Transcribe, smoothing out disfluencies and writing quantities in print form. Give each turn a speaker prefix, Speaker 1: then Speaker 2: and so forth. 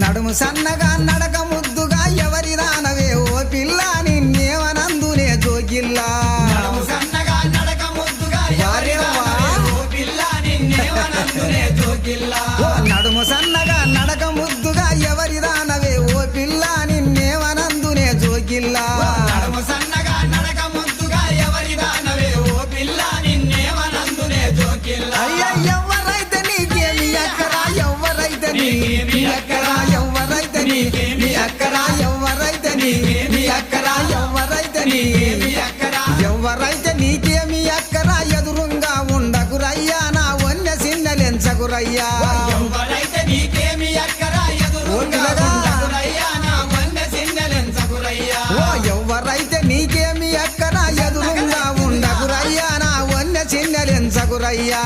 Speaker 1: నడుము సన్నగా నడక ముద్దుగా ఎవరి దానవే ఓ పిల్ల నిన్నేమనందునే జోగిల్లా
Speaker 2: నడుము సన్నగా నడక ముద్దుగా ఎవరి దానవే ఓ పిల్ల నిన్నేమనందునే జోగిల్లా
Speaker 1: నడుము సన్నగా నడక ముద్దుగా ఎవరి దానవే ఓ పిల్ల నిన్నేమనందునే జోగిల్లా
Speaker 2: నడుము సన్నగా నడక ముద్దుగా ఎవరి దానవే ఓ పిల్ల నిన్నేమనందునే జోగిల్లా
Speaker 1: అయ్య ఎవరైతే నీకేమి అక్కరా ఎవరైతే నీ అక్కరా ఎవరైతే నీ అక్కరా ఎవరైతే నీ అక్కరా ఎవరైతే నీ
Speaker 2: అక్కరా
Speaker 1: ఎవరైతే నీకేమి అక్కరా ఎదురుంగా ఉండకురయ్యా నా వన్య సిన్నలెంచకురయ్యా
Speaker 2: ఎవరైతే నీకేమి అక్కరా ఎదురుగా ఉండకురయ్యా నా వన్నె సిన్నెలెంచకురయ్యా
Speaker 1: ఓ ఎవరైతే నీకేమి అక్కరా ఎదురుంగా ఉండకురయ్యా నా వన్య సిన్నలెంచకురయ్యా